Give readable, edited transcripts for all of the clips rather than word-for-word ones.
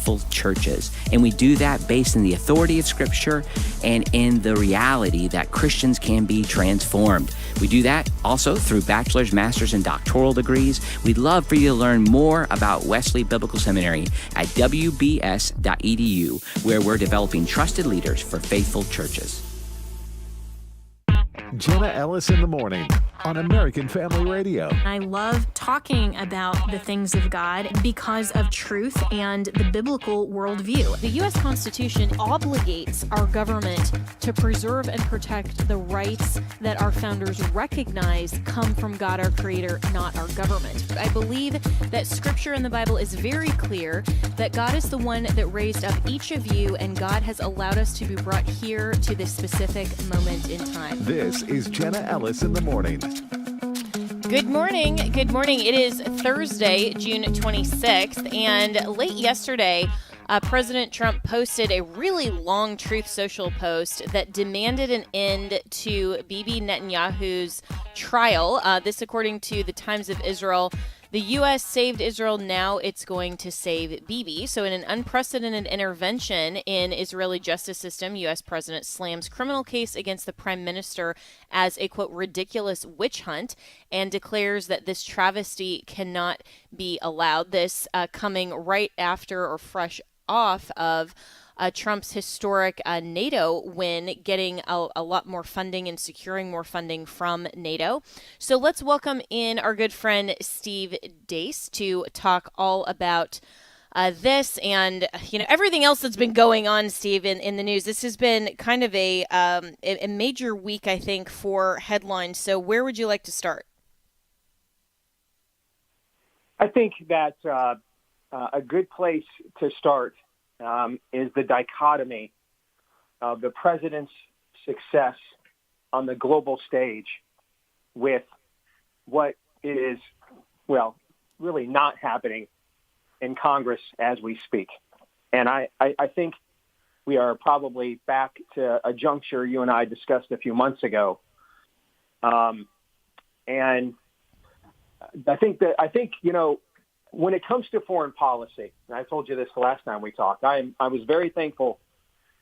faithful churches. And we do that based in the authority of Scripture and in the reality that Christians can be transformed. We do that also through bachelor's, master's, and doctoral degrees. We'd love for you to learn more about Wesley Biblical Seminary at wbs.edu, where we're developing trusted leaders for faithful churches. Jenna Ellis in the morning on American Family Radio. I love talking about the things of God because of truth and the biblical worldview. The U.S. Constitution obligates our government to preserve and protect the rights that our founders recognize come from God, our Creator, not our government. I believe that Scripture in the Bible is very clear that God is the one that raised up each of you, and God has allowed us to be brought here to this specific moment in time. This is Jenna Ellis in the morning. Good morning. Good morning. It is Thursday, June 26th, and late yesterday, President Trump posted a really long Truth Social post that demanded an end to Bibi Netanyahu's trial. This, according to the Times of Israel. The U.S. saved Israel, now it's going to save Bibi. So in an unprecedented intervention in Israeli justice system, U.S. President slams criminal case against the prime minister as a, quote, ridiculous witch hunt, and declares that this travesty cannot be allowed. This coming right after or fresh off of Trump's historic NATO win, getting a lot more funding and securing more funding from NATO. So let's welcome in our good friend Steve Deace to talk all about this and everything else that's been going on, Steve, in the news. This has been kind of a major week, I think, for headlines. So where would you like to start? I think that a good place to start is the dichotomy of the president's success on the global stage with what is, well, really not happening in Congress as we speak. And I think we are probably back to a juncture you and I discussed a few months ago. And I think, when it comes to foreign policy, and I told you this the last time we talked, I was very thankful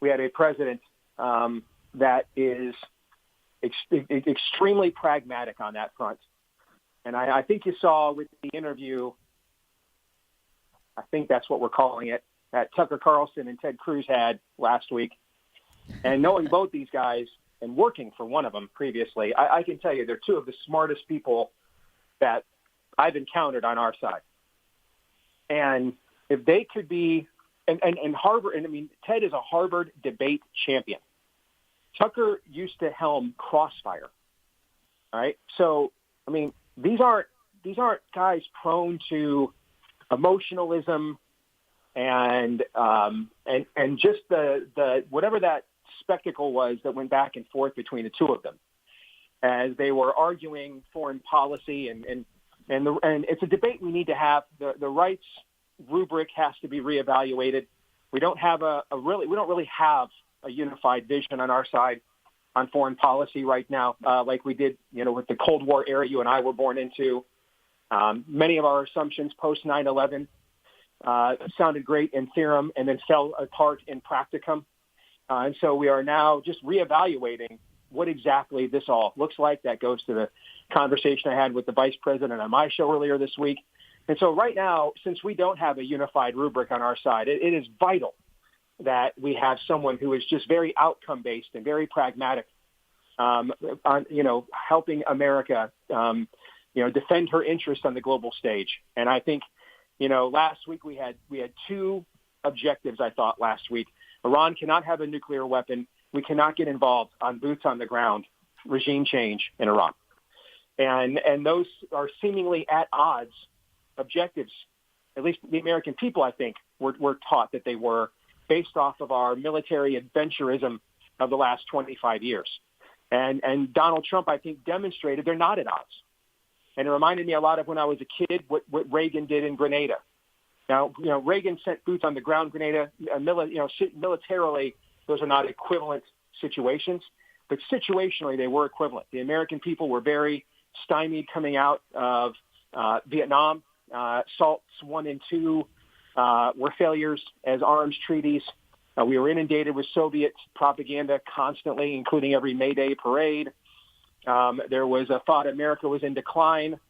we had a president that is extremely pragmatic on that front. And I think you saw with the interview, I think that's what we're calling it, that Tucker Carlson and Ted Cruz had last week. And knowing both these guys and working for one of them previously, I can tell you they're two of the smartest people that I've encountered on our side. And if they could be, and Harvard, and I mean, Ted is a Harvard debate champion. Tucker used to helm Crossfire. All right. So, I mean, these aren't guys prone to emotionalism and just the whatever that spectacle was that went back and forth between the two of them as they were arguing foreign policy and it's a debate we need to have. The rights rubric has to be reevaluated. We don't have we don't really have a unified vision on our side on foreign policy right now, like we did, with the Cold War era you and I were born into. Many of our assumptions post 9/11 sounded great in theorem and then fell apart in practicum. And so we are now just reevaluating what exactly this all looks like. That goes to the conversation I had with the vice president on my show earlier this week. And so right now, since we don't have a unified rubric on our side, it is vital that we have someone who is just very outcome-based and very pragmatic on, helping America, defend her interests on the global stage. And I think, last week we had two objectives, I thought, last week. Iran cannot have a nuclear weapon. We cannot get involved on boots on the ground regime change in Iran. And those are seemingly at odds objectives. At least the American people, I think, were taught that they were, based off of our military adventurism of the last 25 years. And Donald Trump, I think, demonstrated they're not at odds. And it reminded me a lot of when I was a kid, what Reagan did in Grenada. Now, Reagan sent boots on the ground Grenada. Militarily, those are not equivalent situations, but situationally they were equivalent. The American people were very stymied coming out of Vietnam, SALTs 1 and 2, were failures as arms treaties. We were inundated with Soviet propaganda constantly, including every May Day parade. There was a thought America was in decline,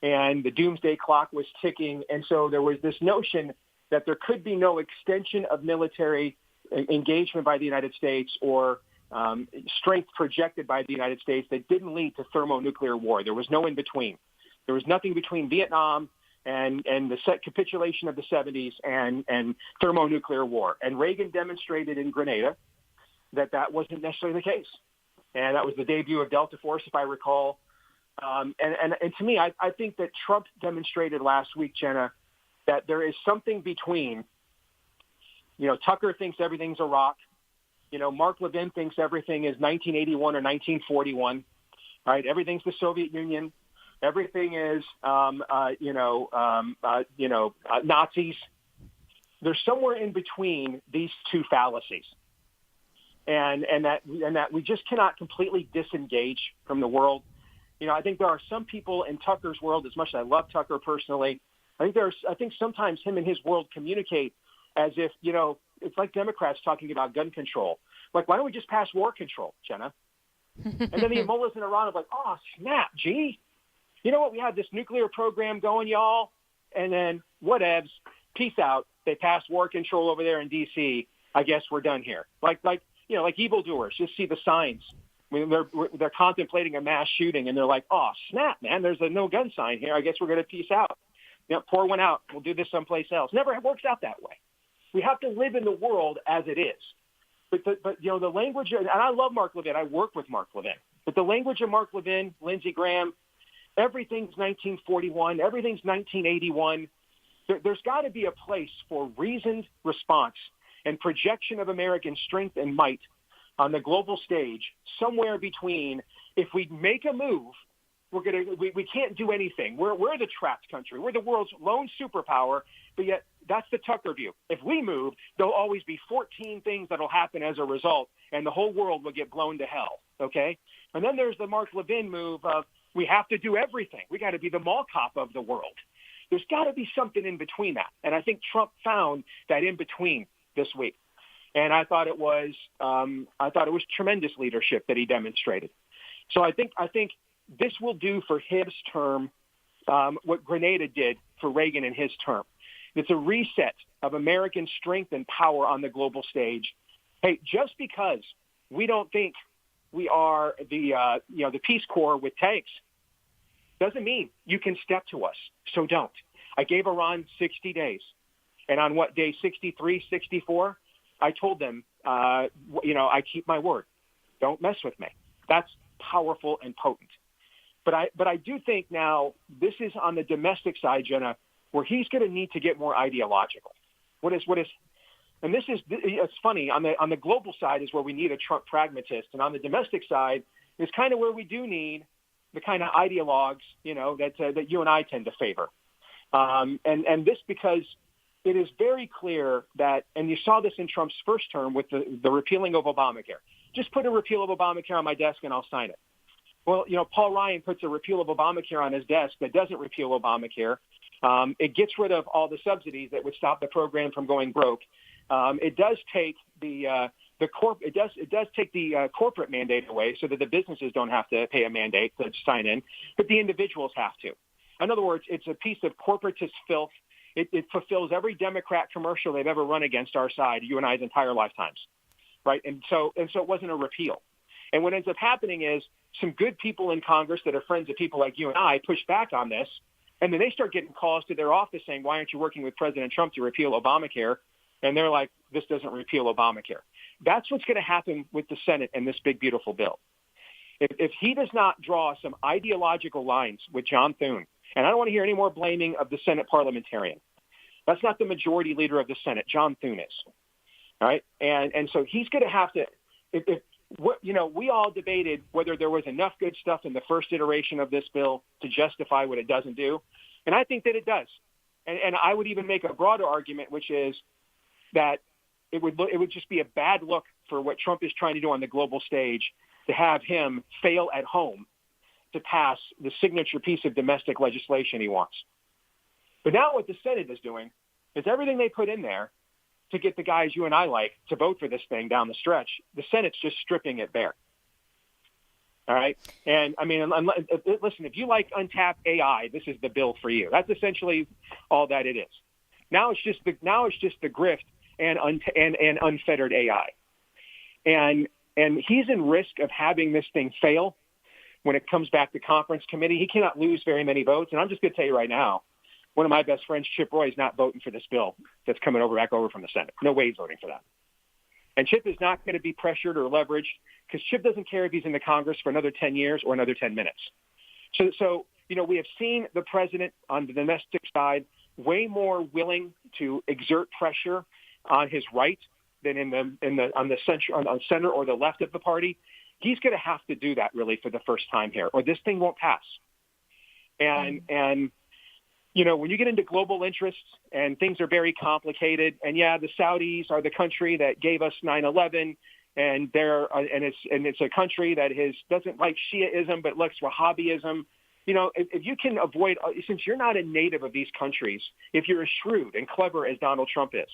and the doomsday clock was ticking. And so there was this notion that there could be no extension of military engagement by the United States or strength projected by the United States that didn't lead to thermonuclear war. There was no in between. There was nothing between Vietnam and the capitulation of the 70s and thermonuclear war. And Reagan demonstrated in Grenada that wasn't necessarily the case. And that was the debut of Delta Force, if I recall. And to me, I think that Trump demonstrated last week, Jenna, that there is something between, Tucker thinks everything's Iraq. Mark Levin thinks everything is 1981 or 1941, right? Everything's the Soviet Union. Everything is, Nazis. There's somewhere in between these two fallacies, and that we just cannot completely disengage from the world. I think there are some people in Tucker's world, as much as I love Tucker personally, I think sometimes him and his world communicate as if, it's like Democrats talking about gun control. Like, why don't we just pass war control, Jenna? And then the mullahs in Iran are like, oh, snap, gee. You know what? We have this nuclear program going, y'all. And then whatevs, peace out. They passed war control over there in D.C. I guess we're done here. Like evildoers, just see the signs. They're contemplating a mass shooting, and they're like, oh, snap, man, there's a no gun sign here. I guess we're going to peace out. Pour one out. We'll do this someplace else. Never works out that way. We have to live in the world as it is. But the language, and I love Mark Levin. I work with Mark Levin. But the language of Mark Levin, Lindsey Graham, everything's 1941, everything's 1981. There's got to be a place for reasoned response and projection of American strength and might on the global stage, somewhere between, if we make a move, we can't do anything. We're the trapped country. We're the world's lone superpower, but yet that's the Tucker view. If we move, there'll always be 14 things that'll happen as a result, and the whole world will get blown to hell, okay? And then there's the Mark Levin move of we have to do everything. We got to be the mall cop of the world. There's got to be something in between that, and I think Trump found that in between this week. And I thought it was tremendous leadership that he demonstrated. So I think this will do for his term what Grenada did for Reagan in his term. It's a reset of American strength and power on the global stage. Hey, just because we don't think we are the Peace Corps with tanks doesn't mean you can step to us. So don't. I gave Iran 60 days. And on what day 63, 64, I told them, I keep my word. Don't mess with me. That's powerful and potent. But I do think now this is on the domestic side, Jenna, where he's going to need to get more ideological. And it's funny, on the global side is where we need a Trump pragmatist, and on the domestic side is kind of where we do need the kind of ideologues, that you and I tend to favor. And this because it is very clear that, and you saw this in Trump's first term with the repealing of Obamacare. Just put a repeal of Obamacare on my desk and I'll sign it. Well, Paul Ryan puts a repeal of Obamacare on his desk that doesn't repeal Obamacare. It gets rid of all the subsidies that would stop the program from going broke. It does take the corporate mandate away so that the businesses don't have to pay a mandate to sign in, but the individuals have to. In other words, it's a piece of corporatist filth. It fulfills every Democrat commercial they've ever run against our side, you and I's entire lifetimes, right? And so it wasn't a repeal. And what ends up happening is some good people in Congress that are friends of people like you and I push back on this, and then they start getting calls to their office saying, why aren't you working with President Trump to repeal Obamacare? And they're like, this doesn't repeal Obamacare. That's what's going to happen with the Senate and this big, beautiful bill. If he does not draw some ideological lines with John Thune, and I don't want to hear any more blaming of the Senate parliamentarian. That's not the majority leader of the Senate. John Thune is. All right? And so he's going to have to we all debated whether there was enough good stuff in the first iteration of this bill to justify what it doesn't do. And I think that it does. And I would even make a broader argument, which is that it would just be a bad look for what Trump is trying to do on the global stage to have him fail at home to pass the signature piece of domestic legislation he wants. But now what the Senate is doing is everything they put in there to get the guys you and I like to vote for this thing down the stretch, the Senate's just stripping it bare. All right. And I mean, listen, if you like untapped AI, this is the bill for you. That's essentially all that it is. Now it's just the grift and unfettered AI. And he's in risk of having this thing fail when it comes back to conference committee. He cannot lose very many votes. And I'm just going to tell you right now, one of my best friends, Chip Roy, is not voting for this bill that's coming back over from the Senate. No way he's voting for that. And Chip is not going to be pressured or leveraged because Chip doesn't care if he's in the Congress for another 10 years or another 10 minutes. So we have seen the president on the domestic side way more willing to exert pressure on his right than on the center or the left of the party. He's going to have to do that really for the first time here, or this thing won't pass. And when you get into global interests and things are very complicated, and the Saudis are the country that gave us 9/11, and it's a country that doesn't like Shiaism but likes Wahhabism. If you can avoid, since you're not a native of these countries, if you're as shrewd and clever as Donald Trump is,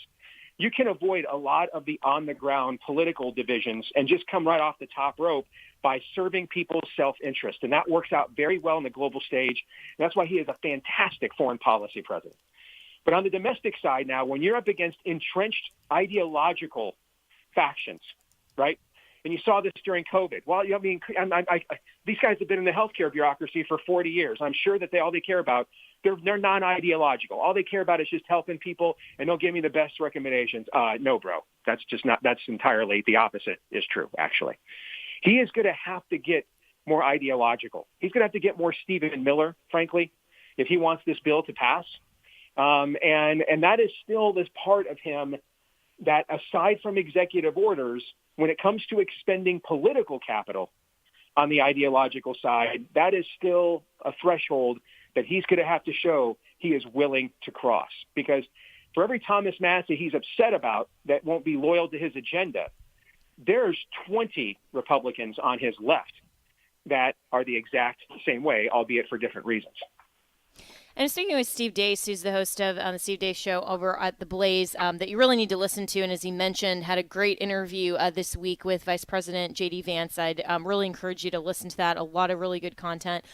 you can avoid a lot of the on-the-ground political divisions and just come right off the top rope by serving people's self-interest. And that works out very well on the global stage. And that's why he is a fantastic foreign policy president. But on the domestic side now, when you're up against entrenched ideological factions, right? And you saw this during COVID. Well, these guys have been in the healthcare bureaucracy for 40 years. I'm sure that all they care about, they're non-ideological. All they care about is just helping people, and they'll give me the best recommendations. No, bro, that's entirely the opposite is true, actually. He is going to have to get more ideological. He's going to have to get more Stephen Miller, frankly, if he wants this bill to pass. And that is still this part of him that, aside from executive orders, when it comes to expending political capital on the ideological side, that is still a threshold that he's going to have to show he is willing to cross. Because for every Thomas Massey he's upset about that won't be loyal to his agenda, there's 20 Republicans on his left that are the exact same way, albeit for different reasons. And speaking with Steve Deace, who's the host of the Steve Deace Show over at The Blaze, that you really need to listen to. And as he mentioned, had a great interview this week with Vice-President J.D. Vance. I'd really encourage you to listen to that. A lot of really good content.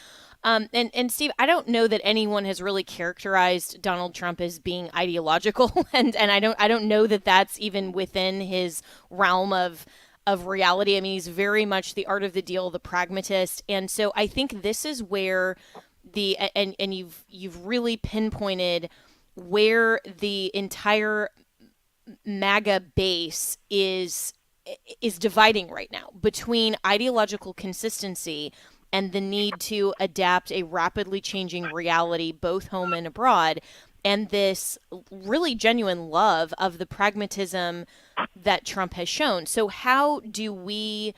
And Steve, I don't know that anyone has really characterized Donald Trump as being ideological, and I don't know that that's even within his realm of reality. I mean, he's very much the art of the deal, the pragmatist, and so I think this is where and you've really pinpointed where the entire MAGA base is dividing right now between ideological consistency and the need to adapt a rapidly changing reality, both home and abroad, and this really genuine love of the pragmatism that Trump has shown. So how do we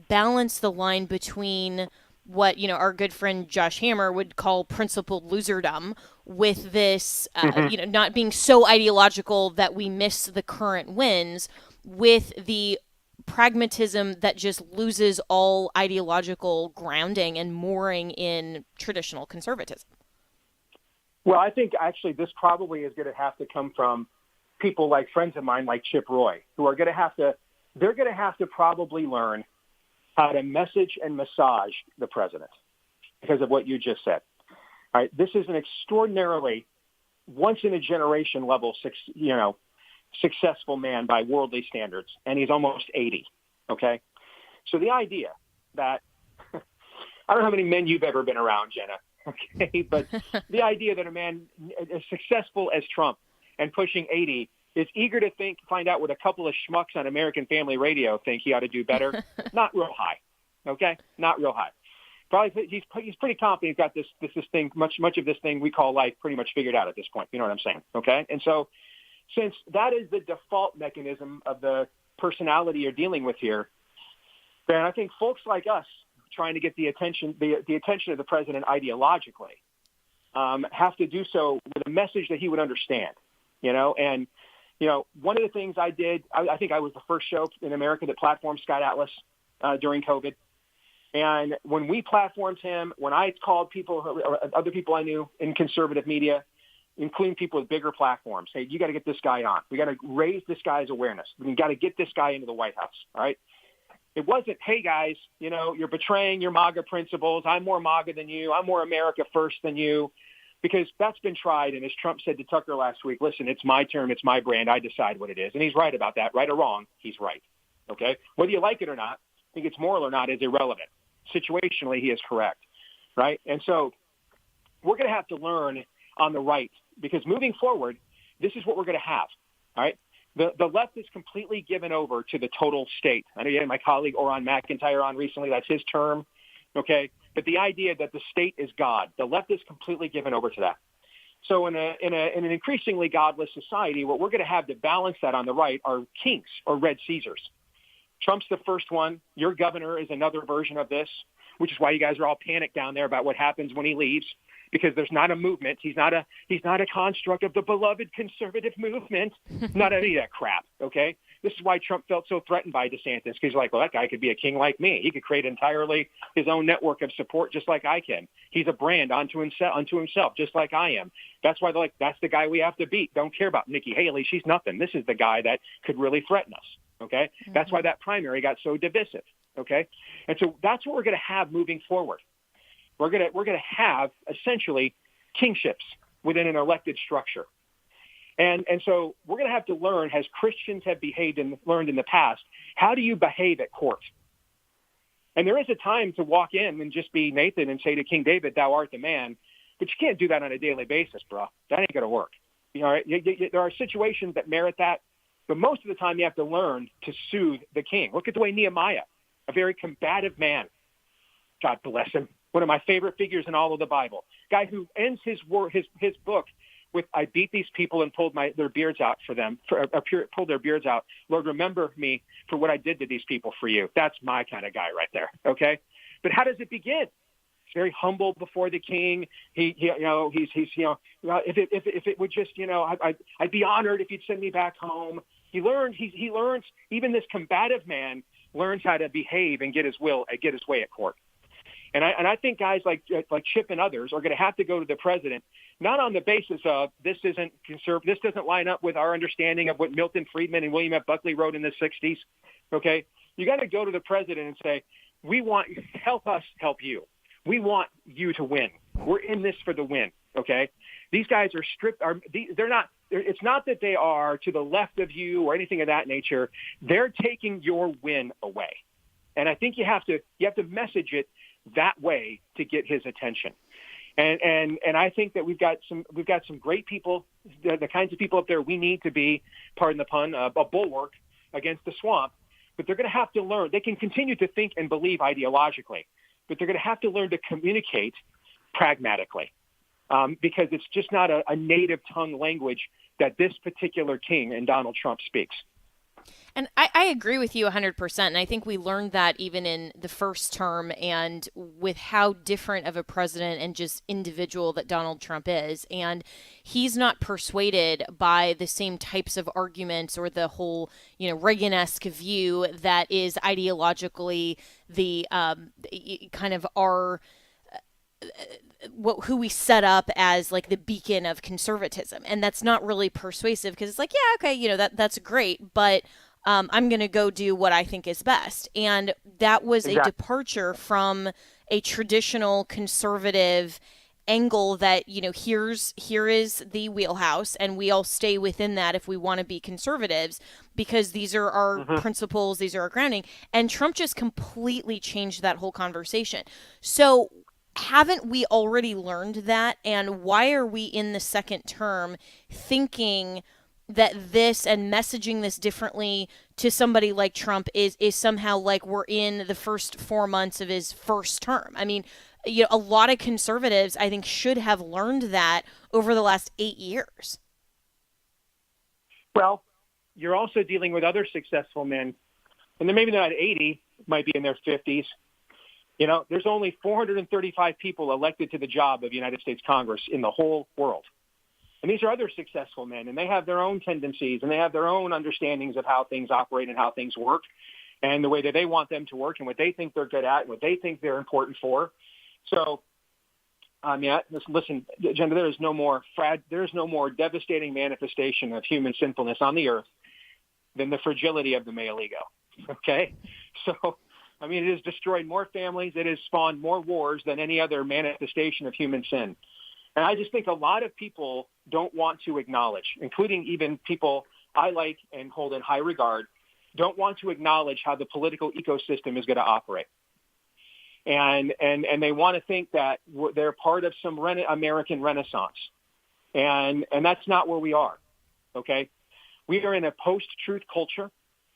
balance the line between what, our good friend Josh Hammer would call principled loserdom with this, not being so ideological that we miss the current wins, with the pragmatism that just loses all ideological grounding and mooring in traditional conservatism? Well, I think actually this probably is going to have to come from people like friends of mine like Chip Roy, who are going to have to probably learn how to message and massage the president because of what you just said. All right, this is an extraordinarily once-in-a-generation level, successful man by worldly standards, and he's almost 80, okay? So the idea that, I don't know how many men you've ever been around, Jenna, okay, but the idea that a man as successful as Trump and pushing 80 is eager to find out what a couple of schmucks on American Family Radio think he ought to do better. Not real high, okay? Not real high. Probably he's pretty confident he's got this thing, much of this thing we call life pretty much figured out at this point. You know what I'm saying, okay? And so since that is the default mechanism of the personality you're dealing with here, then I think folks like us trying to get the attention of the president ideologically have to do so with a message that he would understand, and one of the things I did, I think I was the first show in America that platformed Scott Atlas during COVID. And when we platformed him, when I called people, or other people I knew in conservative media, including people with bigger platforms. Hey, you got to get this guy on. We got to raise this guy's awareness. We got to get this guy into the White House. All right. It wasn't, hey, guys, you're betraying your MAGA principles. I'm more MAGA than you. I'm more America first than you, because that's been tried. And as Trump said to Tucker last week, listen, it's my term. It's my brand. I decide what it is. And he's right about that. Right or wrong, he's right. Okay. Whether you like it or not, think it's moral or not is irrelevant. Situationally, he is correct. Right. And so we're going to have to learn on the right, because moving forward, this is what we're going to have. All right. The left is completely given over to the total state. I know you had my colleague Oran McIntyre on recently. That's his term. Okay. But the idea that the state is God, the left is completely given over to that. So in an increasingly godless society, what we're going to have to balance that on the right are kings or red Caesars. Trump's the first one. Your governor is another version of this, which is why you guys are all panicked down there about what happens when he leaves, because there's not a movement. He's not a construct of the beloved conservative movement. Not any of that crap. Okay. This is why Trump felt so threatened by DeSantis, because he's like, well, that guy could be a king like me. He could create entirely his own network of support, just like I can. He's a brand unto himself, just like I am. That's why they're like, that's the guy we have to beat. Don't care about Nikki Haley. She's nothing. This is the guy that could really threaten us. Okay. Mm-hmm. That's why that primary got so divisive. Okay. And so that's what we're going to have moving forward. We're going to have essentially kingships within an elected structure. And so we're going to have to learn, as Christians have behaved and learned in the past, how do you behave at court? And there is a time to walk in and just be Nathan and say to King David, thou art the man. But you can't do that on a daily basis, bro. That ain't going to work. Right? There are situations that merit that. But most of the time you have to learn to soothe the king. Look at the way Nehemiah, a very combative man, God bless him, one of my favorite figures in all of the Bible, guy who ends his book with, I beat these people and pulled their beards out for them, pulled their beards out. Lord, remember me for what I did to these people for you. That's my kind of guy right there. Okay. But how does it begin? He's very humble before the king. If it would just, I'd be honored if you'd send me back home. He learns, even this combative man learns how to behave and get his way at court. And I think guys like Chip and others are going to have to go to the president, not on the basis of this doesn't line up with our understanding of what Milton Friedman and William F. Buckley wrote in the 60s. Okay. You got to go to the president and say, help us help you. We want you to win. We're in this for the win. Okay. These guys are it's not that they are to the left of you or anything of that nature. They're taking your win away. And I think you have to message it that way to get his attention. And I think that we've got some great people, the kinds of people up there we need to be, pardon the pun, a bulwark against the swamp. But they're going to have to learn. They can continue to think and believe ideologically, but they're going to have to learn to communicate pragmatically, because it's just not a native tongue language that this particular king and Donald Trump speaks. And I agree with you 100%. And I think we learned that even in the first term, and with how different of a president and just individual that Donald Trump is. And he's not persuaded by the same types of arguments or the whole, Reagan-esque view that is ideologically the kind of our who we set up as like the beacon of conservatism. And that's not really persuasive, because it's like, yeah, okay, that's great, but I'm going to go do what I think is best. And that was a departure from a traditional conservative angle that, here is the wheelhouse, and we all stay within that if we want to be conservatives, because these are our principles, these are our grounding. And Trump just completely changed that whole conversation. So haven't we already learned that? And why are we in the second term thinking that this and messaging this differently to somebody like Trump is somehow like we're in the first 4 months of his first term? I mean, a lot of conservatives, I think, should have learned that over the last 8 years. Well, you're also dealing with other successful men, and they're maybe not 80, might be in their 50s. There's only 435 people elected to the job of United States Congress in the whole world. And these are other successful men, and they have their own tendencies, and they have their own understandings of how things operate and how things work, and the way that they want them to work, and what they think they're good at, and what they think they're important for. So I mean, listen, Jenna, there is no more devastating manifestation of human sinfulness on the earth than the fragility of the male ego. Okay? So, I mean, it has destroyed more families. It has spawned more wars than any other manifestation of human sin. And I just think a lot of people don't want to acknowledge, including even people I like and hold in high regard, don't want to acknowledge how the political ecosystem is going to operate. And they want to think that they're part of some American Renaissance. And that's not where we are, okay? We are in a post-truth culture.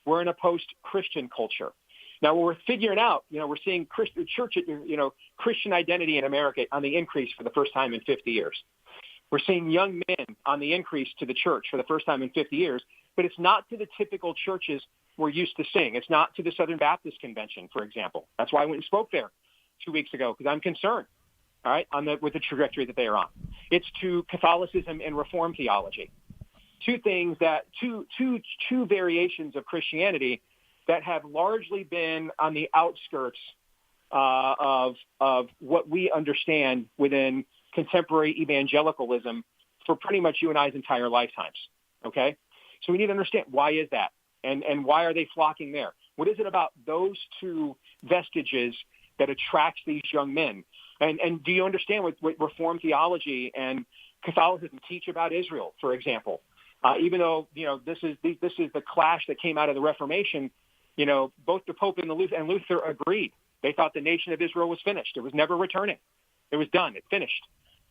We're in a post-Christian culture. Now, what we're figuring out, we're seeing Christian identity in America on the increase for the first time in 50 years. We're seeing young men on the increase to the church for the first time in 50 years, but it's not to the typical churches we're used to seeing. It's not to the Southern Baptist Convention, for example. That's why I went and spoke there 2 weeks ago, because I'm concerned, all right, with the trajectory that they are on. It's to Catholicism and Reform theology. Two variations of Christianity that have largely been on the outskirts of what we understand within contemporary evangelicalism for pretty much you and I's entire lifetimes, okay? So we need to understand, why is that? And why are they flocking there? What is it about those two vestiges that attracts these young men? And do you understand what Reformed theology and Catholicism teach about Israel, for example? Even though, this is the clash that came out of the Reformation, both the Pope and Luther agreed. They thought the nation of Israel was finished. It was never returning. It was done. It finished.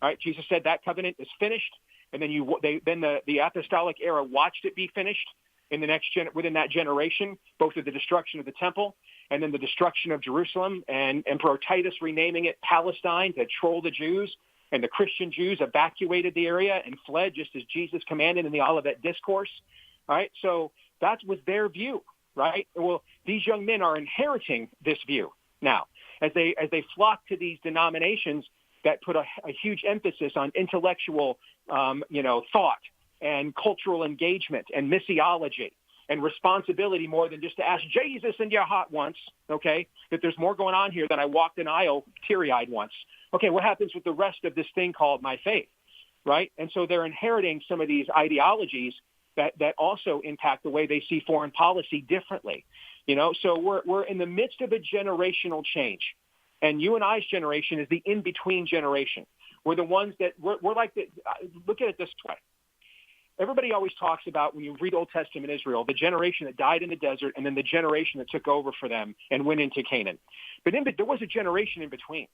All right. Jesus said that covenant is finished. And then the apostolic era watched it be finished in the within that generation, both of the destruction of the temple and then the destruction of Jerusalem, and Emperor Titus renaming it Palestine to troll the Jews. And the Christian Jews evacuated the area and fled, just as Jesus commanded in the Olivet Discourse. All right. So that was their view. Right. Well, these young men are inheriting this view now as they flock to these denominations that put a huge emphasis on intellectual, thought and cultural engagement and missiology and responsibility more than just to ask Jesus in your heart once, okay, that there's more going on here than I walked an aisle teary-eyed once. Okay, what happens with the rest of this thing called my faith, right? And so they're inheriting some of these ideologies that also impact the way they see foreign policy differently. So we're in the midst of a generational change. And you and I's generation is the in-between generation. We're the ones that we're like look at it this way. Everybody always talks about, when you read Old Testament Israel, the generation that died in the desert and then the generation that took over for them and went into Canaan. But there was a generation in between.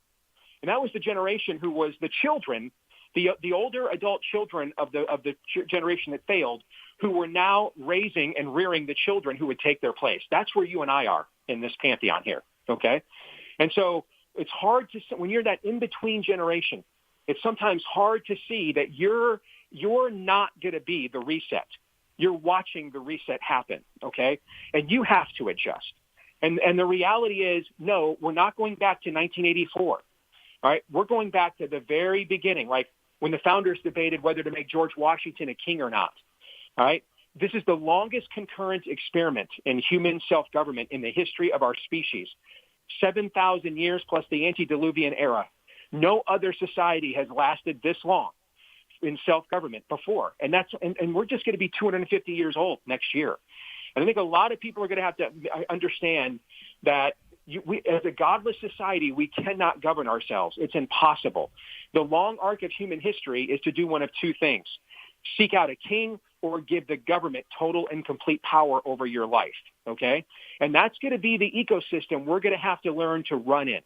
And that was the generation who was the children, the older adult children of the generation that failed, who were now raising and rearing the children who would take their place. That's where you and I are in this pantheon here, okay? And so it's hard to, when you're that in-between generation, it's sometimes hard to see that you're not going to be the reset. You're watching the reset happen, okay? And you have to adjust. And the reality is, no, we're not going back to 1984, all right? We're going back to the very beginning, like when the founders debated whether to make George Washington a king or not, all right? This is the longest concurrent experiment in human self-government in the history of our species. 7,000 years plus the antediluvian era. No other society has lasted this long in self-government before. And we're just going to be 250 years old next year. And I think a lot of people are going to have to understand that we, as a godless society, we cannot govern ourselves. It's impossible. The long arc of human history is to do one of two things: seek out a king or give the government total and complete power over your life, okay? And that's going to be the ecosystem we're going to have to learn to run in.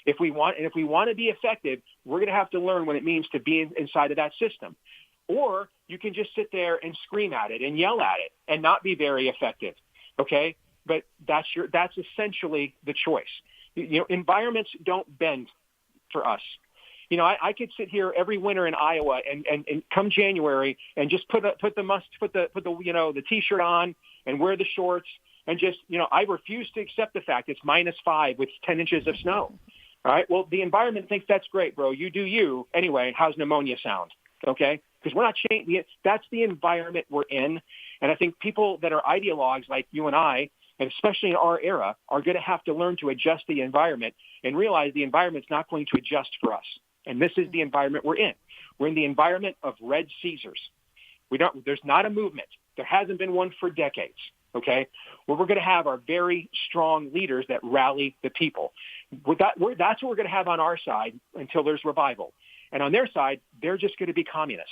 If we want to be effective, we're going to have to learn what it means to be inside of that system. Or you can just sit there and scream at it and yell at it and not be very effective, okay? But that's essentially the choice. Environments don't bend for us. I could sit here every winter in Iowa and come January and just put the T-shirt on and wear the shorts and just, I refuse to accept the fact it's -5 with 10 inches of snow. All right. Well, the environment thinks that's great, bro. You do you. Anyway, how's pneumonia sound? Okay. Because we're not changing. That's the environment we're in. And I think people that are ideologues like you and I, and especially in our era, are going to have to learn to adjust the environment and realize the environment's not going to adjust for us. And this is the environment we're in. We're in the environment of red Caesars. There's not a movement. There hasn't been one for decades, okay? Where we're going to have our very strong leaders that rally the people. That's what we're going to have on our side until there's revival. And on their side, they're just going to be communist.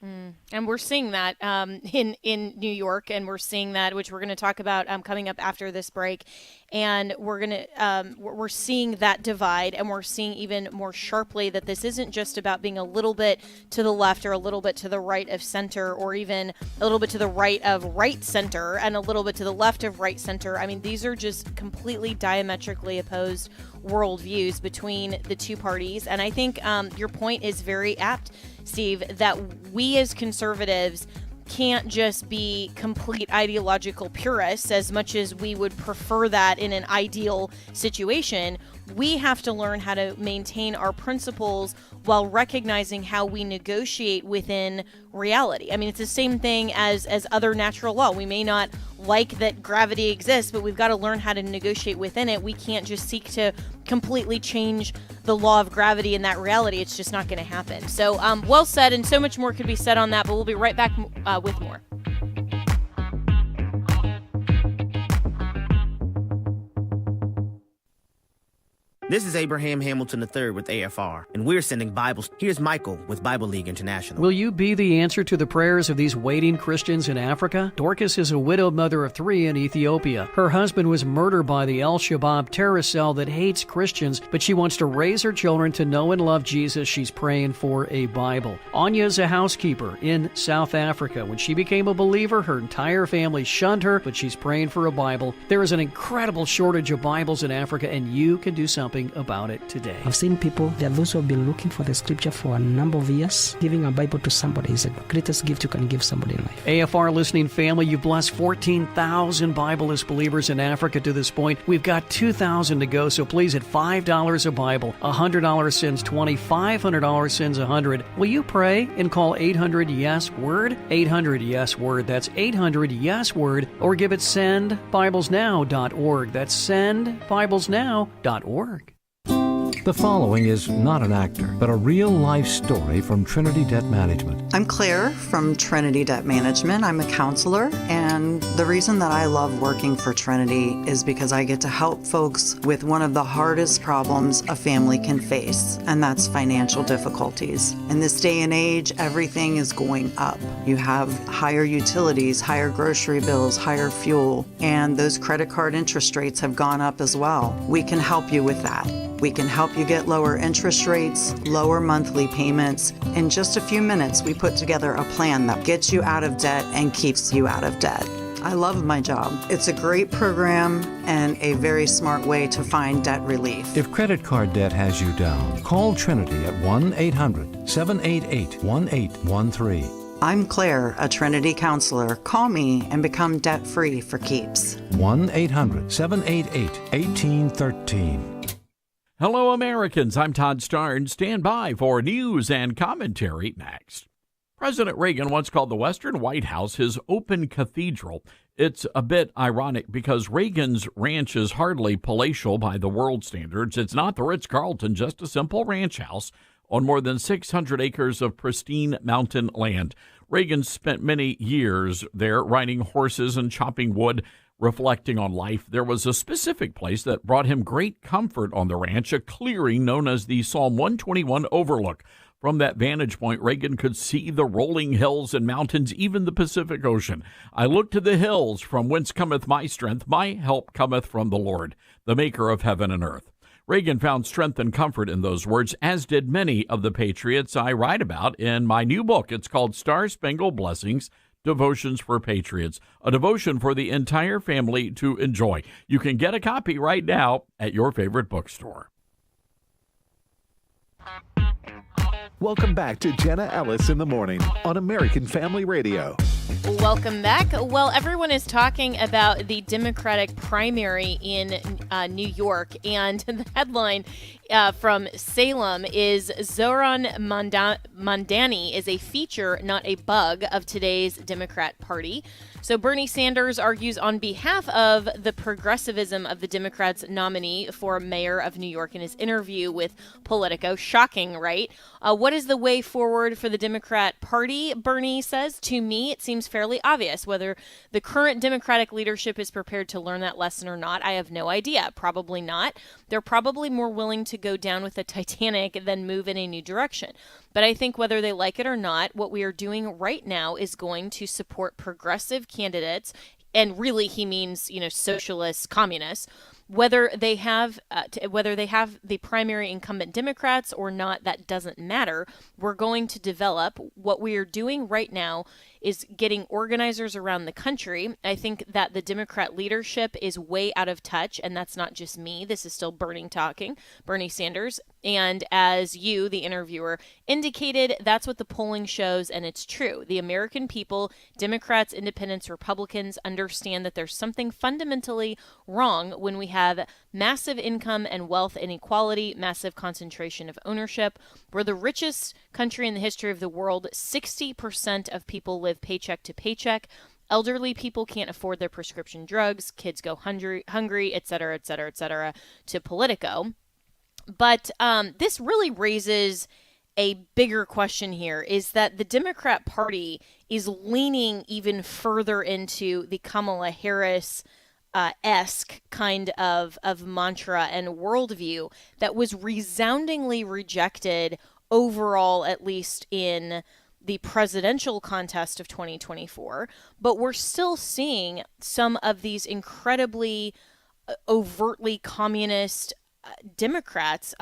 And we're seeing that in New York, and we're seeing that, which we're going to talk about coming up after this break. And we're seeing that divide, and we're seeing even more sharply that this isn't just about being a little bit to the left or a little bit to the right of center, or even a little bit to the right of right center and a little bit to the left of right center. I mean, these are just completely diametrically opposed worldviews between the two parties. And I think your point is very apt, Steve, that we as conservatives can't just be complete ideological purists as much as we would prefer that in an ideal situation. We have to learn how to maintain our principles while recognizing how we negotiate within reality. I mean, it's the same thing as other natural law. We may not like that gravity exists, but we've got to learn how to negotiate within it. We can't just seek to completely change the law of gravity in that reality. It's just not going to happen. So well said, and so much more could be said on that, but we'll be right back with more. This is Abraham Hamilton III with AFR, and we're sending Bibles. Here's Michael with Bible League International. Will you be the answer to the prayers of these waiting Christians in Africa? Dorcas is a widowed mother of 3 in Ethiopia. Her husband was murdered by the Al-Shabaab terrorist cell that hates Christians, but she wants to raise her children to know and love Jesus. She's praying for a Bible. Anya is a housekeeper in South Africa. When she became a believer, her entire family shunned her, but she's praying for a Bible. There is an incredible shortage of Bibles in Africa, and you can do something about it today. I've seen people, there are those who have been looking for the scripture for a number of years. Giving a Bible to somebody is the greatest gift you can give somebody in life. AFR listening family, you've blessed 14,000 Bibleless believers in Africa to this point. We've got 2,000 to go, so please, at $5 a Bible, $100 sends 20, $500 sends 100. Will you pray and call 800-YES-WORD? 800-YES-WORD. That's 800-YES-WORD. Or give it sendbiblesnow.org. That's sendbiblesnow.org. The following is not an actor, but a real-life story from Trinity Debt Management. I'm Claire from Trinity Debt Management. I'm a counselor, and the reason that I love working for Trinity is because I get to help folks with one of the hardest problems a family can face, and that's financial difficulties. In this day and age, everything is going up. You have higher utilities, higher grocery bills, higher fuel, and those credit card interest rates have gone up as well. We can help you with that. We can help you get lower interest rates, lower monthly payments. In just a few minutes, we put together a plan that gets you out of debt and keeps you out of debt. I love my job. It's a great program and a very smart way to find debt relief. If credit card debt has you down, call Trinity at 1-800-788-1813. I'm Claire, a Trinity counselor. Call me and become debt-free for keeps. 1-800-788-1813. Hello, Americans. I'm Todd Starn. Stand by for news and commentary next. President Reagan once called the Western White House his open cathedral. It's a bit ironic because Reagan's ranch is hardly palatial by the world standards. It's not the Ritz-Carlton, just a simple ranch house on more than 600 acres of pristine mountain land. Reagan spent many years there riding horses and chopping wood, reflecting on life. There was a specific place that brought him great comfort on the ranch, a clearing known as the Psalm 121 Overlook. From that vantage point, Reagan could see the rolling hills and mountains, even the Pacific Ocean. I look to the hills, from whence cometh my strength. My help cometh from the Lord, the maker of heaven and earth. Reagan found strength and comfort in those words, as did many of the patriots I write about in my new book. It's called Star-Spangled Blessings, Devotions for Patriots, a devotion for the entire family to enjoy. You can get a copy right now at your favorite bookstore. Welcome back to Jenna Ellis in the Morning on American Family Radio. Welcome back. Well, everyone is talking about the Democratic primary in New York, and the headline from Salem is Zohran Mamdani is a feature, not a bug, of today's Democrat Party. So Bernie Sanders argues on behalf of the progressivism of the Democrats' nominee for mayor of New York in his interview with Politico. Shocking, right? What is the way forward for the Democrat Party? Bernie says, to me, it seems fairly obvious. Whether the current Democratic leadership is prepared to learn that lesson or not, I have no idea. Probably not. They're probably more willing to go down with the Titanic than move in a new direction. But I think whether they like it or not, what we are doing right now is going to support progressive candidates, and really he means, socialists, communists, whether they have the primary incumbent Democrats or not, that doesn't matter. We're going to develop. What we are doing right now is getting organizers around the country. I think that the Democrat leadership is way out of touch, and that's not just me. This is still Bernie Sanders. And as you, the interviewer, indicated, that's what the polling shows, and it's true. The American people, Democrats, Independents, Republicans, understand that there's something fundamentally wrong when we have massive income and wealth inequality, massive concentration of ownership. We're the richest country in the history of the world. 60% of people live paycheck to paycheck. Elderly people can't afford their prescription drugs. Kids go hungry, et cetera, et cetera, et cetera, to Politico. But this really raises a bigger question here, is that the Democrat Party is leaning even further into the Kamala Harris esque kind of mantra and worldview that was resoundingly rejected overall, at least in the presidential contest of 2024. But we're still seeing some of these incredibly overtly communist Democrats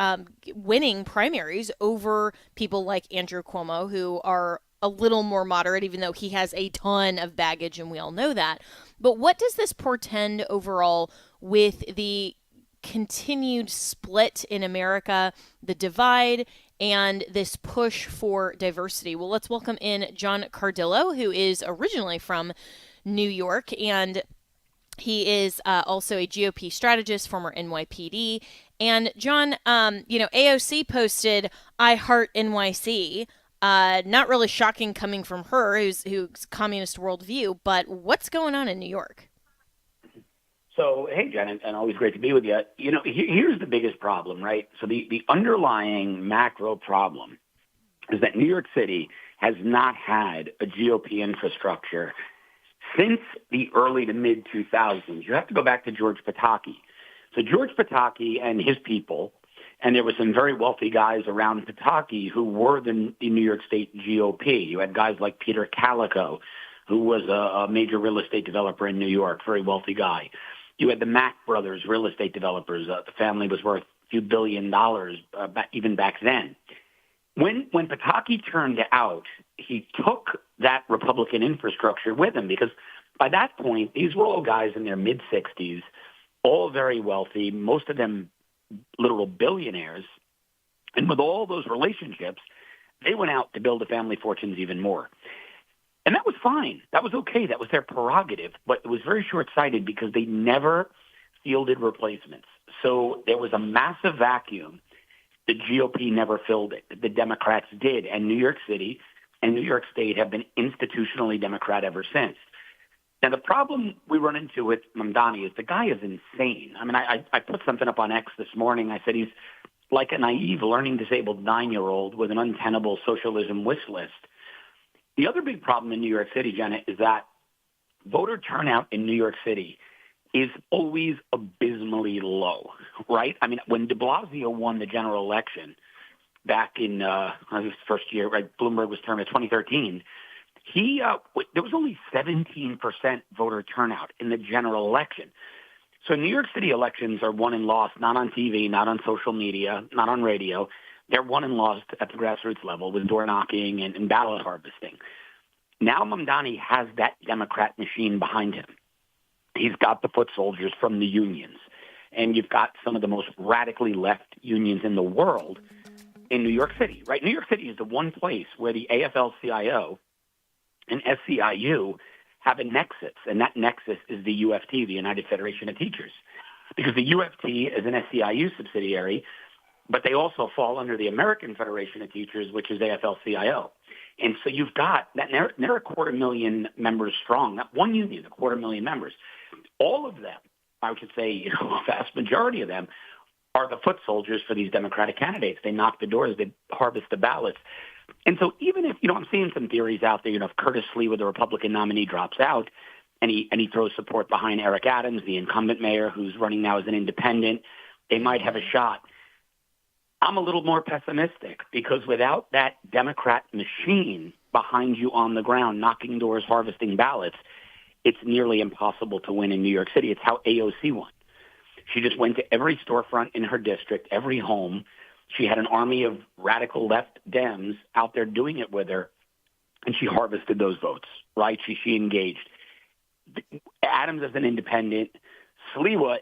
winning primaries over people like Andrew Cuomo, who are a little more moderate, even though he has a ton of baggage, and we all know that. But what does this portend overall with the continued split in America, the divide, and this push for diversity? Well, let's welcome in John Cardillo, who is originally from New York, and he is also a GOP strategist, former NYPD. And John, AOC posted, "I heart NYC." Not really shocking coming from her, who's communist worldview, but what's going on in New York? So, hey, Jen, and always great to be with you. Here's the biggest problem, right? So the underlying macro problem is that New York City has not had a GOP infrastructure since the early to mid-2000s. You have to go back to George Pataki. So George Pataki and his people, and there were some very wealthy guys around Pataki who were the New York State GOP. You had guys like Peter Calico, who was a major real estate developer in New York, very wealthy guy. You had the Mack brothers, real estate developers. The family was worth a few $1 billion even back then. When Pataki turned out, he took that Republican infrastructure with him because by that point, these were all guys in their mid-60s, all very wealthy, most of them literal billionaires. And with all those relationships, they went out to build the family fortunes even more. And that was fine. That was okay. That was their prerogative. But it was very short-sighted because they never fielded replacements. So there was a massive vacuum. The GOP never filled it. The Democrats did. And New York City and New York State have been institutionally Democrat ever since. Now, the problem we run into with Mamdani is the guy is insane. I mean, I put something up on X this morning. I said he's like a naive, learning disabled 9-year-old with an untenable socialism wish list. The other big problem in New York City, Jenna, is that voter turnout in New York City is always abysmally low, right? I mean, when de Blasio won the general election back in his first year, right, Bloomberg was termed in 2013, there was only 17% voter turnout in the general election. So New York City elections are won and lost, not on TV, not on social media, not on radio. They're won and lost at the grassroots level with door knocking and ballot harvesting. Now Mamdani has that Democrat machine behind him. He's got the foot soldiers from the unions. And you've got some of the most radically left unions in the world in New York City, right? New York City is the one place where the AFL-CIO and SEIU have a nexus, and that nexus is the UFT, the United Federation of Teachers. Because the UFT is an SEIU subsidiary, but they also fall under the American Federation of Teachers, which is AFL-CIO. And so you've got that they're 250,000 members strong. That one union, 250,000 members. All of them, I should say, a vast majority of them are the foot soldiers for these Democratic candidates. They knock the doors, they harvest the ballots. And so even if, I'm seeing some theories out there, if Curtis Sliwa, the Republican nominee, drops out and he throws support behind Eric Adams, the incumbent mayor who's running now as an independent, they might have a shot. I'm a little more pessimistic because without that Democrat machine behind you on the ground, knocking doors, harvesting ballots, it's nearly impossible to win in New York City. It's how AOC won. She just went to every storefront in her district, every home. She had an army of radical left Dems out there doing it with her, and she harvested those votes, right? She engaged. Adams is an independent. Sliwa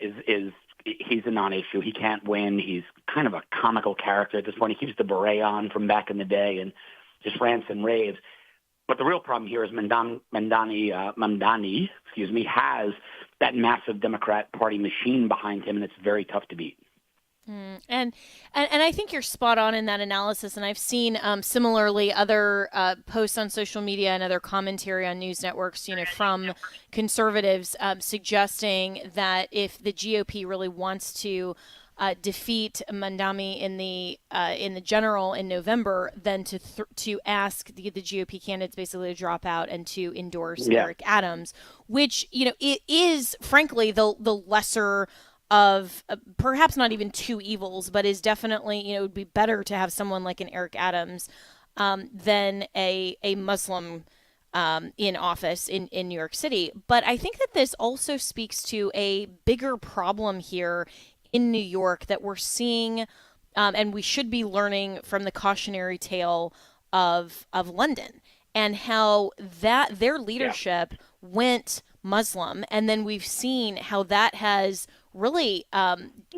he's a non-issue. He can't win. He's kind of a comical character at this point. He keeps the beret on from back in the day and just rants and raves. But the real problem here is Mamdani, has that massive Democrat Party machine behind him, and it's very tough to beat. And I think you're spot on in that analysis. And I've seen similarly other posts on social media and other commentary on news networks, from conservatives suggesting that if the GOP really wants to defeat Mamdani in the general in November, then to ask the GOP candidates basically to drop out and to endorse Eric Adams, which it is frankly the lesser of perhaps not even two evils, but is definitely it would be better to have someone like an Eric Adams than a Muslim in office in New York City. But I think that this also speaks to a bigger problem here in New York that we're seeing, and we should be learning from the cautionary tale of London and how that their leadership went Muslim, and then we've seen how that has really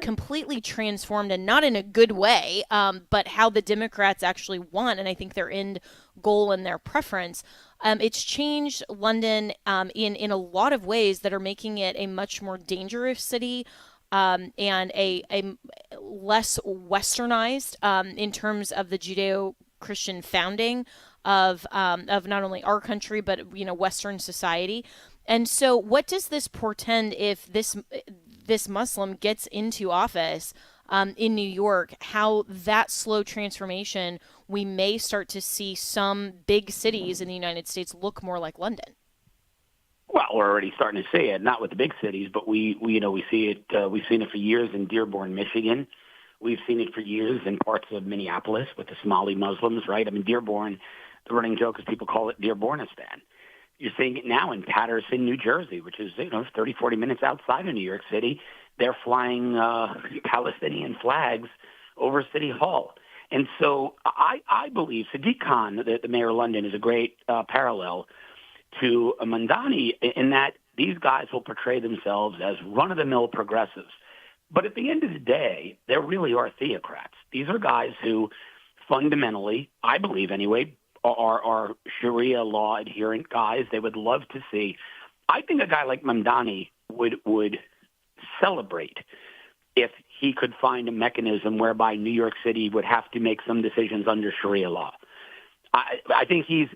completely transformed, and not in a good way, but how the Democrats actually won, and I think their end goal and their preference. It's changed London in a lot of ways that are making it a much more dangerous city. And a less westernized in terms of the Judeo-Christian founding of not only our country but Western society. And so, what does this portend if this Muslim gets into office in New York? How that slow transformation, we may start to see some big cities in the United States look more like London. Well, we're already starting to see it, not with the big cities, but we see it. We've seen it for years in Dearborn, Michigan. We've seen it for years in parts of Minneapolis with the Somali Muslims, right? I mean, Dearborn, the running joke is people call it Dearbornistan. You're seeing it now in Paterson, New Jersey, which is 30, 40 minutes outside of New York City. They're flying Palestinian flags over City Hall. And so I believe Sadiq Khan, the mayor of London, is a great parallel to Mamdani in that these guys will portray themselves as run-of-the-mill progressives. But at the end of the day, they really are theocrats. These are guys who fundamentally, I believe anyway, are Sharia law adherent guys. They would love to see. I think a guy like Mamdani would celebrate if he could find a mechanism whereby New York City would have to make some decisions under Sharia law. I think he's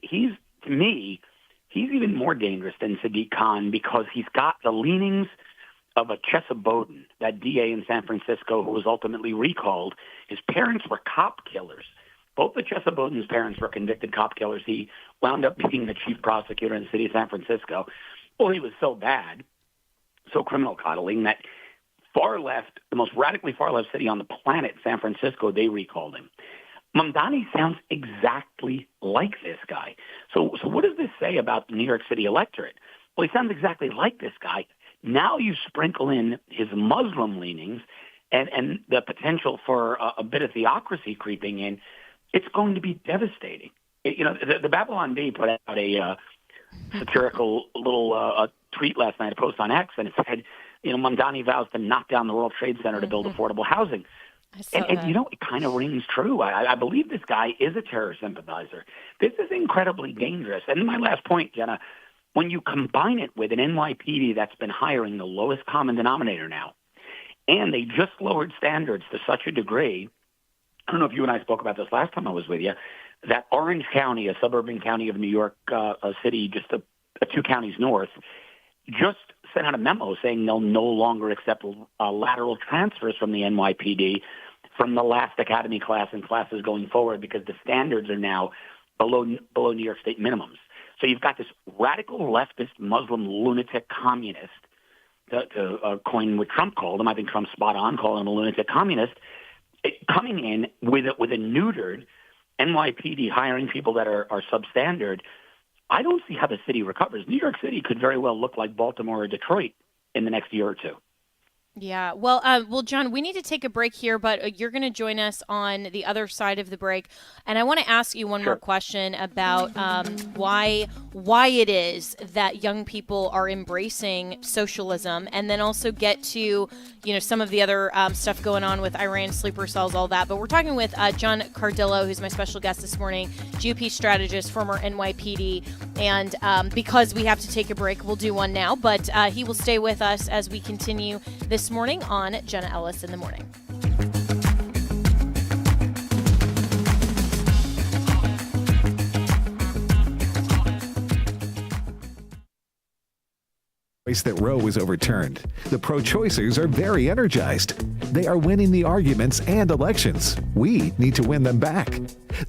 to me, he's even more dangerous than Sadiq Khan because he's got the leanings of a Chesa Bowden, that DA in San Francisco who was ultimately recalled. His parents were cop killers. Both of Chesa Bowden's parents were convicted cop killers. He wound up being the chief prosecutor in the city of San Francisco. Well, he was so bad, so criminal coddling, that far left, the most radically far left city on the planet, San Francisco, they recalled him. Mamdani sounds exactly like this guy. So what does this say about the New York City electorate? Well, he sounds exactly like this guy. Now you sprinkle in his Muslim leanings and the potential for a bit of theocracy creeping in. It's going to be devastating. The Babylon Bee put out a satirical little tweet last night, a post on X, and it said, Mamdani vows to knock down the World Trade Center to build affordable housing. And it kind of rings true. I believe this guy is a terror sympathizer. This is incredibly dangerous. And my last point, Jenna, when you combine it with an NYPD that's been hiring the lowest common denominator now, and they just lowered standards to such a degree, I don't know if you and I spoke about this last time I was with you, that Orange County, a suburban county of New York City, just 2 counties north, just sent out a memo saying they'll no longer accept lateral transfers from the NYPD from the last academy class and classes going forward because the standards are now below New York State minimums. So you've got this radical leftist Muslim lunatic communist, to coin what Trump called him. I think Trump's spot on calling him a lunatic communist, coming in with a neutered NYPD, hiring people that are substandard. I don't see how the city recovers. New York City could very well look like Baltimore or Detroit in the next year or two. Yeah. Well, John, we need to take a break here, but you're going to join us on the other side of the break. And I want to ask you one more question about why it is that young people are embracing socialism, and then also get to, some of the other stuff going on with Iran, sleeper cells, all that. But we're talking with John Cardillo, who's my special guest this morning, GOP strategist, former NYPD. And because we have to take a break, we'll do one now. But he will stay with us as we continue this morning on Jenna Ellis in the Morning. That Roe was overturned. The pro-choicers are very energized. They are winning the arguments and elections. We need to win them back.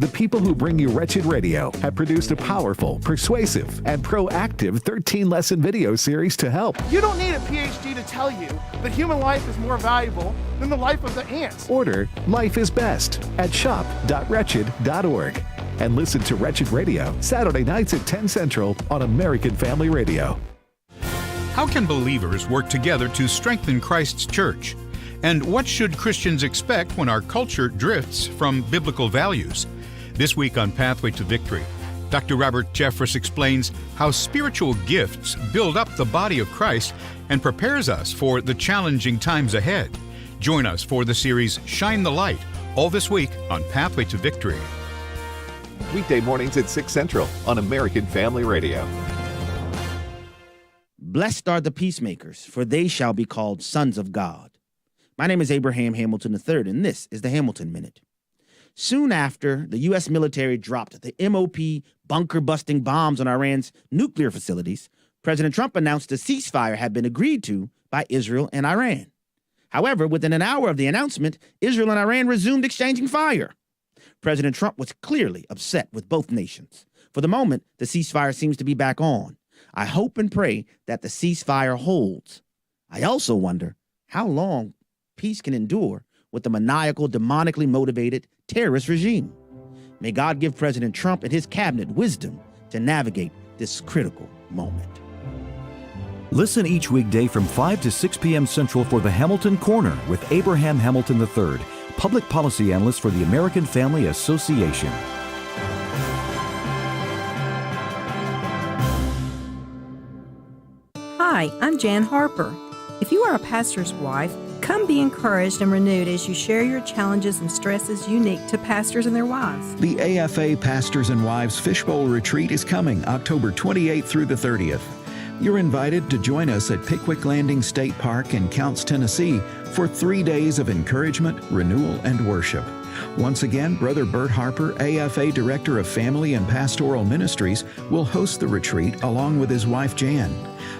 The people who bring you Wretched Radio have produced a powerful, persuasive, and proactive 13-lesson video series to help. You don't need a PhD to tell you that human life is more valuable than the life of the ants. Order Life is Best at shop.wretched.org. And listen to Wretched Radio Saturday nights at 10 Central on American Family Radio. How can believers work together to strengthen Christ's church? And what should Christians expect when our culture drifts from biblical values? This week on Pathway to Victory, Dr. Robert Jeffress explains how spiritual gifts build up the body of Christ and prepares us for the challenging times ahead. Join us for the series Shine the Light, all this week on Pathway to Victory. Weekday mornings at 6 Central on American Family Radio. Blessed are the peacemakers, for they shall be called sons of God. My name is Abraham Hamilton III, and this is the Hamilton Minute. Soon after the U.S. military dropped the MOP bunker-busting bombs on Iran's nuclear facilities, President Trump announced a ceasefire had been agreed to by Israel and Iran. However, within an hour of the announcement, Israel and Iran resumed exchanging fire. President Trump was clearly upset with both nations. For the moment, the ceasefire seems to be back on. I hope and pray that the ceasefire holds. I also wonder how long peace can endure with the maniacal, demonically motivated terrorist regime. May God give President Trump and his cabinet wisdom to navigate this critical moment. Listen each weekday from 5 to 6 p.m. Central for the Hamilton Corner with Abraham Hamilton III, public policy analyst for the American Family Association. Hi, I'm Jan Harper. If you are a pastor's wife, come be encouraged and renewed as you share your challenges and stresses unique to pastors and their wives. The AFA Pastors and Wives Fishbowl Retreat is coming October 28th through the 30th. You're invited to join us at Pickwick Landing State Park in Counce, Tennessee for 3 days of encouragement, renewal, and worship. Once again, Brother Bert Harper, AFA Director of Family and Pastoral Ministries, will host the retreat along with his wife Jan.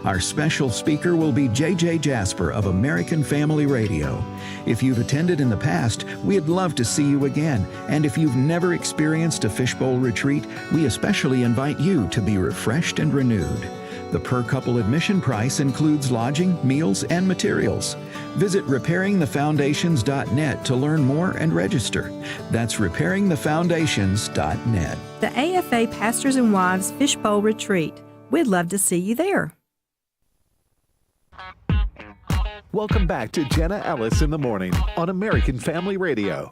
Our special speaker will be J.J. Jasper of American Family Radio. If you've attended in the past, we'd love to see you again. And if you've never experienced a fishbowl retreat, we especially invite you to be refreshed and renewed. The per-couple admission price includes lodging, meals, and materials. Visit repairingthefoundations.net to learn more and register. That's repairingthefoundations.net. The AFA Pastors and Wives Fishbowl Retreat. We'd love to see you there. Welcome back to Jenna Ellis in the Morning on American Family Radio.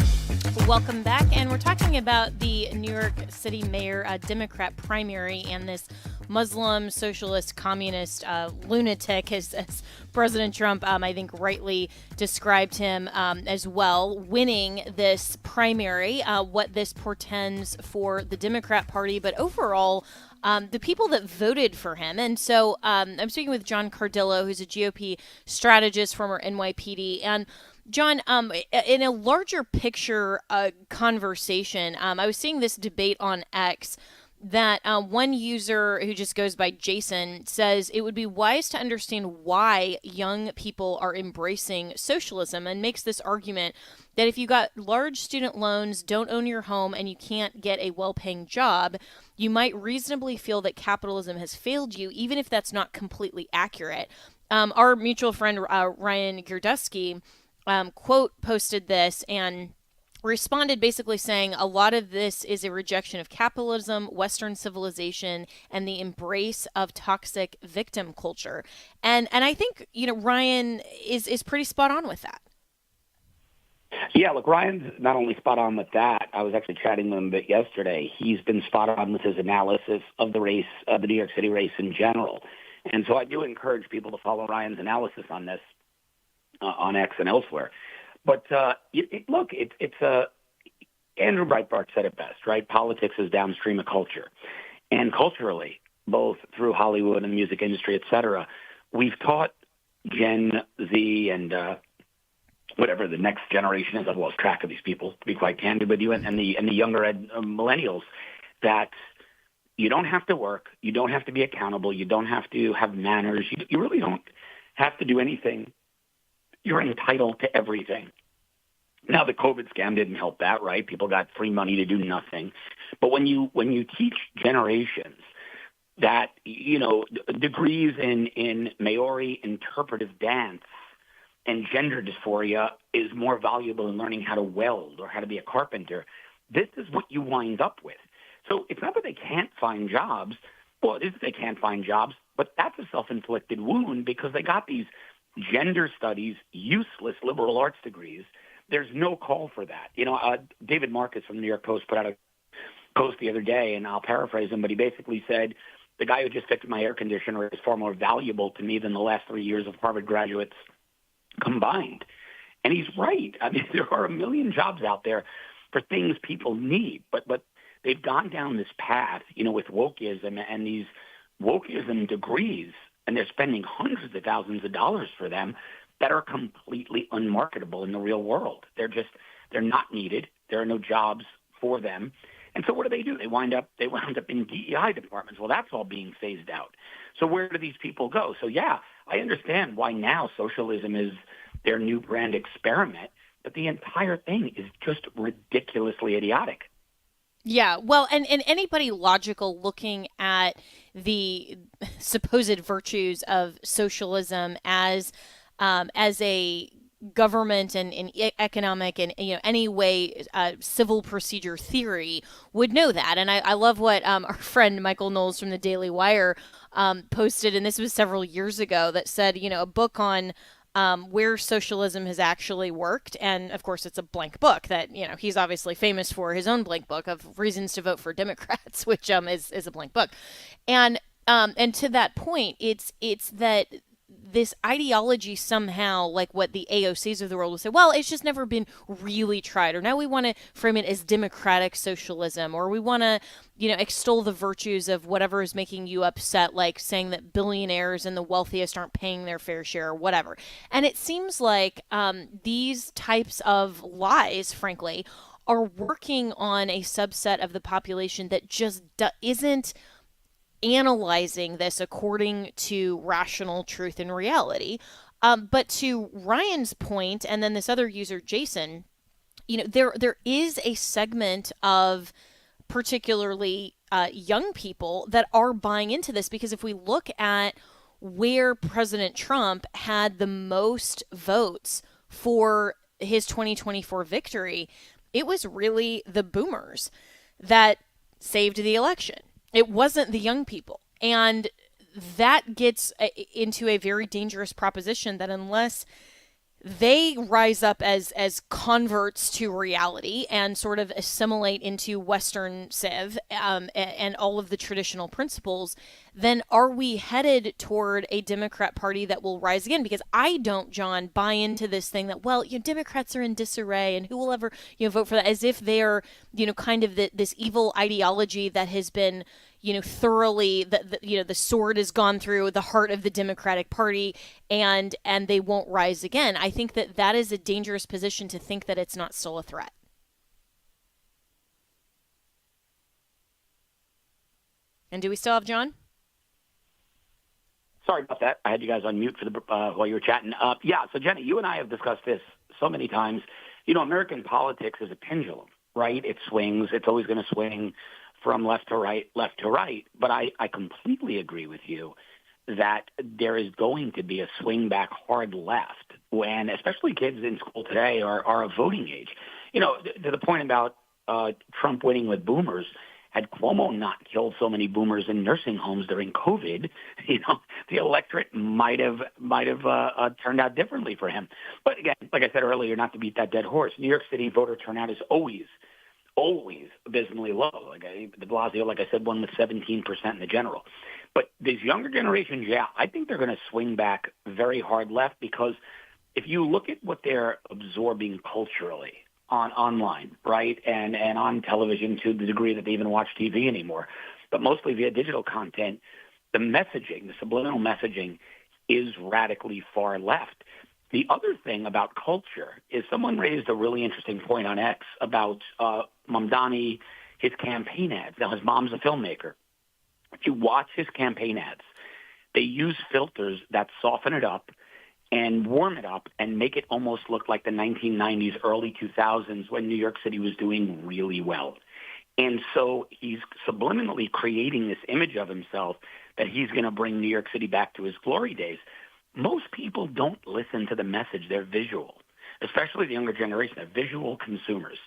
Welcome back, and we're talking about the New York City mayor Democrat primary and this Muslim, socialist, communist lunatic, as President Trump, I think, rightly described him as well, winning this primary, what this portends for the Democrat Party. But overall, the people that voted for him. And so I'm speaking with John Cardillo, who's a GOP strategist, former NYPD. And John, in a larger picture conversation, I was seeing this debate on X that one user who just goes by Jason says it would be wise to understand why young people are embracing socialism, and makes this argument that if you got large student loans, don't own your home, and you can't get a well-paying job, you might reasonably feel that capitalism has failed you, even if that's not completely accurate. Our mutual friend Ryan Girdusky posted this and responded basically saying a lot of this is a rejection of capitalism, Western civilization, and the embrace of toxic victim culture. And I think, Ryan is pretty spot on with that. Yeah, look, Ryan's not only spot on with that. I was actually chatting with him a bit yesterday. He's been spot on with his analysis of the race, the New York City race in general. And so I do encourage people to follow Ryan's analysis on this on X and elsewhere. But Andrew Breitbart said it best, right? Politics is downstream of culture. And culturally, both through Hollywood and the music industry, et cetera, we've taught Gen Z and whatever the next generation is. I've lost track of these people, to be quite candid with you, and the younger millennials, that you don't have to work, you don't have to be accountable, you don't have to have manners, you really don't have to do anything. You're entitled to everything. Now, the COVID scam didn't help that, right? People got free money to do nothing. But when you teach generations that, degrees in Maori interpretive dance and gender dysphoria is more valuable than learning how to weld or how to be a carpenter, this is what you wind up with. So it's not that they can't find jobs. Well, it is that they can't find jobs, but that's a self-inflicted wound because they got these gender studies, useless liberal arts degrees. There's no call for that. David Marcus from the New York Post put out a post the other day, and I'll paraphrase him, but he basically said, the guy who just fixed my air conditioner is far more valuable to me than the last 3 years of Harvard graduates combined. And he's right. I mean, there are a million jobs out there for things people need, but they've gone down this path, with wokeism and these wokeism degrees, and they're spending hundreds of thousands of dollars for them that are completely unmarketable in the real world. They're not needed. There are no jobs for them. And so what do? They wound up in DEI departments. Well, that's all being phased out. So where do these people go? So yeah, I understand why now socialism is their new brand experiment, but the entire thing is just ridiculously idiotic. Yeah, well, and anybody logical looking at the supposed virtues of socialism as a government and economic and any way civil procedure theory would know that. And I love what our friend Michael Knowles from the Daily Wire posted, and this was several years ago, that said, a book on where socialism has actually worked. And of course, it's a blank book that, he's obviously famous for, his own blank book of reasons to vote for Democrats, which is a blank book. And to that point, it's that this ideology somehow, like what the AOCs of the world will say, well, it's just never been really tried, or now we want to frame it as democratic socialism, or we want to, extol the virtues of whatever is making you upset, like saying that billionaires and the wealthiest aren't paying their fair share or whatever. And it seems like these types of lies, frankly, are working on a subset of the population that just isn't analyzing this according to rational truth and reality. But to Ryan's point, and then this other user, Jason, there is a segment of particularly young people that are buying into this, because if we look at where President Trump had the most votes for his 2024 victory, it was really the boomers that saved the election. It wasn't the young people. And that gets into a very dangerous proposition that unless they rise up as converts to reality and sort of assimilate into Western civ and all of the traditional principles, then are we headed toward a Democrat Party that will rise again? Because I don't, John, buy into this thing that, well, Democrats are in disarray and who will ever vote for that, as if they're kind of this evil ideology that has been thoroughly, the sword has gone through the heart of the Democratic Party and they won't rise again. I think that is a dangerous position to think that it's not still a threat. And do we still have John? Sorry about that. I had you guys on mute for the while you were chatting. So Jenna, you and I have discussed this so many times. American politics is a pendulum, right? It swings. It's always going to swing from left to right. But I completely agree with you that there is going to be a swing back hard left when, especially kids in school today, are of voting age. To the point about Trump winning with boomers. Had Cuomo not killed so many boomers in nursing homes during COVID, the electorate might have turned out differently for him. But again, like I said earlier, not to beat that dead horse, New York City voter turnout is always abysmally low. De Blasio, like I said, won with 17% in the general. But these younger generations, I think they're going to swing back very hard left because if you look at what they're absorbing culturally, online, right, and on television to the degree that they even watch TV anymore, but mostly via digital content, the messaging, the subliminal messaging is radically far left. The other thing about culture is someone raised a really interesting point on X about Mamdani, his campaign ads. Now, his mom's a filmmaker. If you watch his campaign ads, they use filters that soften it up and warm it up and make it almost look like the 1990s, early 2000s when New York City was doing really well. And so he's subliminally creating this image of himself that he's going to bring New York City back to his glory days. Most people don't listen to the message. They're visual, especially the younger generation. They're visual consumers.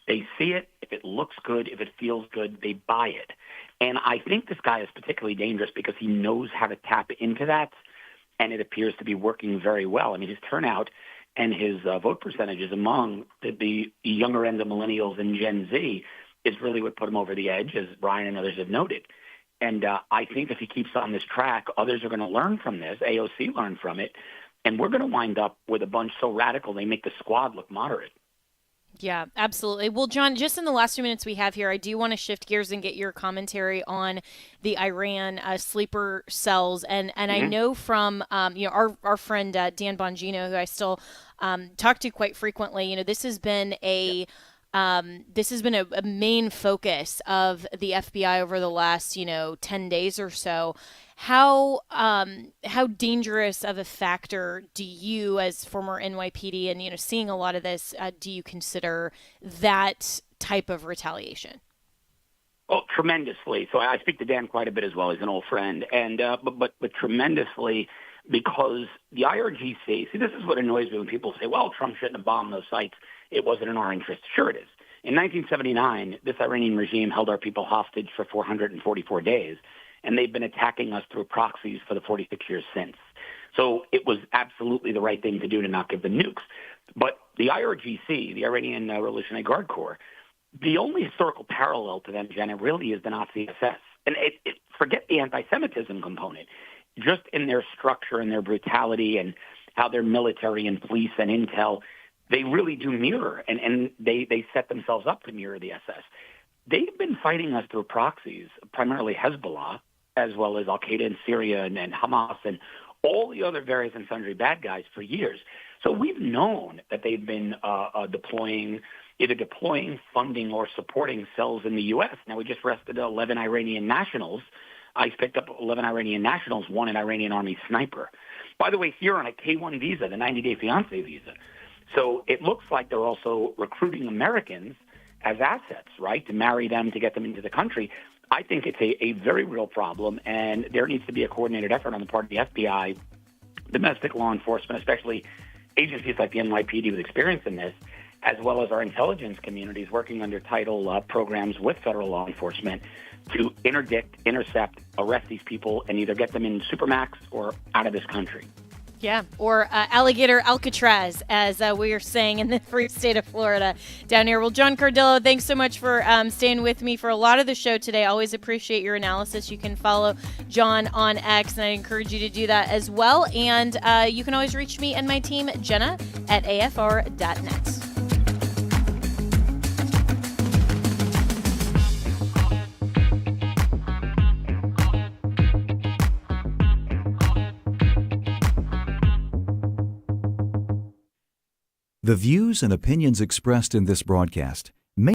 They see it. If it looks good, if it feels good, they buy it. And I think this guy is particularly dangerous because he knows how to tap into that. And it appears to be working very well. I mean, his turnout and his vote percentages among the younger end of millennials and Gen Z is really what put him over the edge, as Brian and others have noted. And I think if he keeps on this track, others are going to learn from this. AOC learned from it. And we're going to wind up with a bunch so radical they make the squad look moderate. Yeah, absolutely. Well, John, just in the last 2 minutes we have here, I do want to shift gears and get your commentary on the Iran sleeper cells. And I know from our friend Dan Bongino, who I still talk to quite frequently, this has been a main focus of the FBI over the last 10 days or so. How dangerous of a factor do you, as former NYPD and seeing a lot of this, do you consider that type of retaliation? Oh, tremendously. So I speak to Dan quite a bit as well. He's an old friend, and but tremendously because the IRGC. See, this is what annoys me when people say, "Well, Trump shouldn't have bombed those sites. It wasn't in our interest." Sure, it is. In 1979, this Iranian regime held our people hostage for 444 days. And they've been attacking us through proxies for the 46 years since. So it was absolutely the right thing to do to not give them nukes. But the IRGC, the Iranian Revolutionary Guard Corps, the only historical parallel to them, Jenna, really is the Nazi SS. And forget the anti-Semitism component. Just in their structure and their brutality and how their military and police and intel, they really do mirror. And they set themselves up to mirror the SS. They've been fighting us through proxies, primarily Hezbollah, as well as Al-Qaeda in Syria and Hamas and all the other various and sundry bad guys for years. So we've known that they've been deploying, funding, or supporting cells in the U.S. Now, we just arrested 11 Iranian nationals. I picked up 11 Iranian nationals, one an Iranian Army sniper. By the way, here on a K-1 visa, the 90-day fiancé visa. So it looks like they're also recruiting Americans as assets, right, to marry them, to get them into the country. I think it's a very real problem, and there needs to be a coordinated effort on the part of the FBI, domestic law enforcement, especially agencies like the NYPD with experience in this, as well as our intelligence communities working under title programs with federal law enforcement to interdict, intercept, arrest these people, and either get them in Supermax or out of this country. Yeah, or alligator Alcatraz, as we are saying in the free state of Florida down here. Well, John Cardillo, thanks so much for staying with me for a lot of the show today. I always appreciate your analysis. You can follow John on X, and I encourage you to do that as well. And you can always reach me and my team, Jenna, at afr.net. The views and opinions expressed in this broadcast